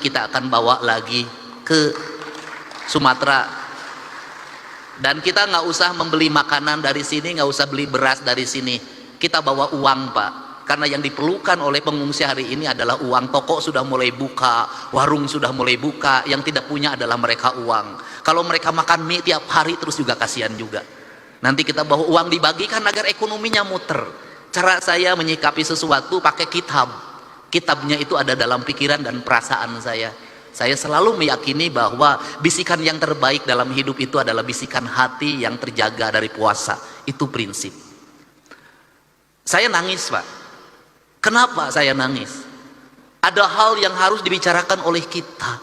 kita akan bawa lagi ke Sumatera. Dan kita nggak usah membeli makanan dari sini, nggak usah beli beras dari sini, kita bawa uang, Pak. Karena yang diperlukan oleh pengungsi hari ini adalah uang. Toko sudah mulai buka, warung sudah mulai buka, yang tidak punya adalah mereka uang. Kalau mereka makan mie tiap hari terus juga kasihan juga. Nanti kita bawa uang dibagikan agar ekonominya muter. Cara saya menyikapi sesuatu pakai kitab. Kitabnya itu ada dalam pikiran dan perasaan saya. Saya selalu meyakini bahwa bisikan yang terbaik dalam hidup itu adalah bisikan hati yang terjaga dari puasa. Itu prinsip. Saya nangis, Pak. Kenapa saya nangis? Ada hal yang harus dibicarakan oleh kita.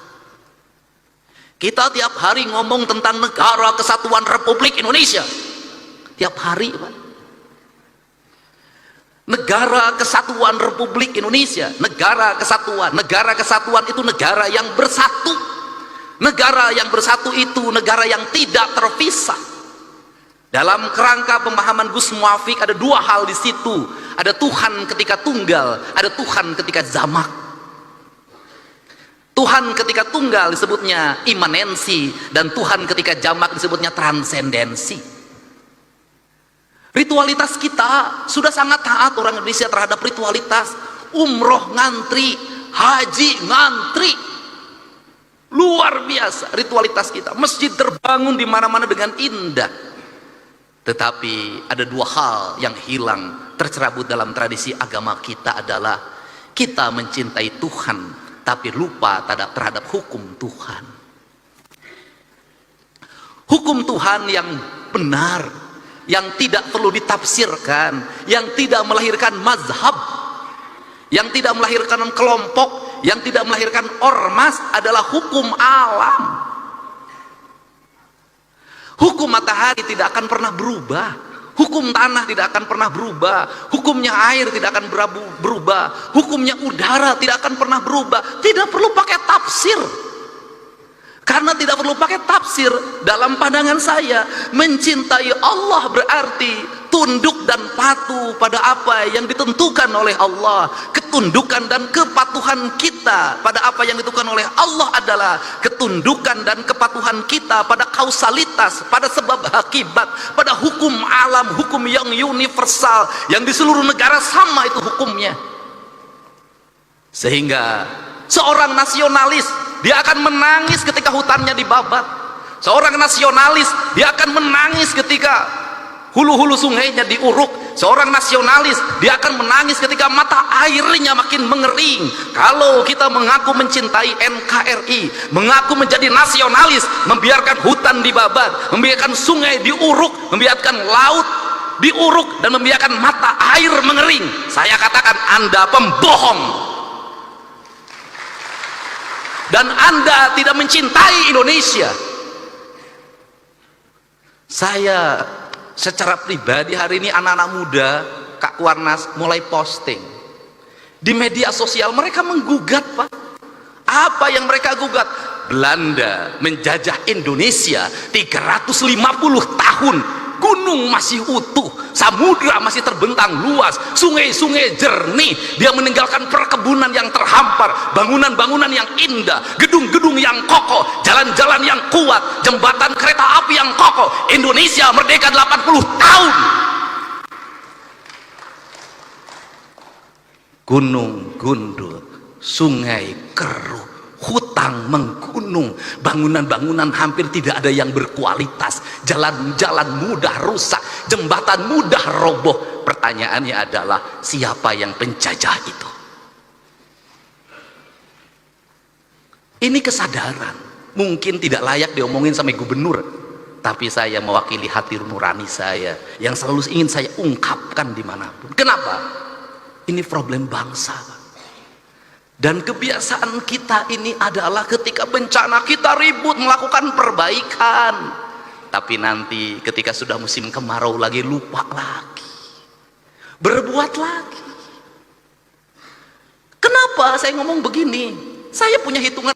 Kita tiap hari ngomong tentang Negara Kesatuan Republik Indonesia. Tiap hari, Pak. Negara Kesatuan Republik Indonesia. Negara kesatuan. Negara kesatuan itu negara yang bersatu. Negara yang bersatu itu negara yang tidak terpisah. Dalam kerangka pemahaman Gus Muafik ada dua hal di situ. Ada Tuhan ketika tunggal, ada Tuhan ketika jamak. Tuhan ketika tunggal disebutnya imanensi, dan Tuhan ketika jamak disebutnya transendensi. Ritualitas kita sudah sangat taat orang Indonesia terhadap ritualitas. Umroh ngantri, haji ngantri. Luar biasa ritualitas kita. Masjid terbangun di mana-mana dengan indah. Tetapi ada dua hal yang hilang tercerabut dalam tradisi agama kita adalah kita mencintai Tuhan tapi lupa terhadap hukum Tuhan. Hukum Tuhan yang benar, yang tidak perlu ditafsirkan, yang tidak melahirkan mazhab, yang tidak melahirkan kelompok, yang tidak melahirkan ormas adalah hukum alam. Hukum matahari tidak akan pernah berubah, hukum tanah tidak akan pernah berubah, hukumnya air tidak akan berubah, hukumnya udara tidak akan pernah berubah. Tidak perlu pakai tafsir. Karena tidak perlu pakai tafsir, dalam pandangan saya mencintai Allah berarti tunduk dan patuh pada apa yang ditentukan oleh Allah. Ketundukan dan kepatuhan kita pada apa yang ditentukan oleh Allah adalah ketundukan dan kepatuhan kita pada kausalitas, pada sebab akibat, pada hukum alam, hukum yang universal, yang di seluruh negara sama itu hukumnya. Sehingga seorang nasionalis dia akan menangis ketika hutannya dibabat. Seorang nasionalis dia akan menangis ketika hulu-hulu sungainya diuruk. Seorang nasionalis dia akan menangis ketika mata airnya makin mengering. Kalau kita mengaku mencintai NKRI, mengaku menjadi nasionalis, membiarkan hutan dibabat, membiarkan sungai diuruk, membiarkan laut diuruk, dan membiarkan mata air mengering, saya katakan Anda pembohong. Dan Anda tidak mencintai Indonesia. Saya secara pribadi hari ini anak-anak muda Kak Kuarnas mulai posting di media sosial, mereka menggugat, Pak. Apa yang mereka gugat? Belanda menjajah Indonesia 350 tahun, gunung masih utuh, samudra masih terbentang luas, sungai-sungai jernih, dia meninggalkan perkebunan yang terhampar, bangunan-bangunan yang indah, gedung-gedung yang kokoh, jalan-jalan yang kuat, jembatan kereta api yang kokoh. Indonesia merdeka 80 tahun. Gunung gundul, sungai keruh, hutang menggunung, bangunan-bangunan hampir tidak ada yang berkualitas, jalan-jalan mudah rusak, jembatan mudah roboh. Pertanyaannya adalah siapa yang penjajah itu? Ini kesadaran mungkin tidak layak diomongin sama gubernur, tapi saya mewakili hati nurani saya yang selalu ingin saya ungkapkan dimanapun. Kenapa? Ini problem bangsa, Pak. Dan kebiasaan kita ini adalah ketika bencana kita ribut melakukan perbaikan, tapi nanti ketika sudah musim kemarau lagi lupa lagi, berbuat lagi. Kenapa saya ngomong begini? Saya punya hitungan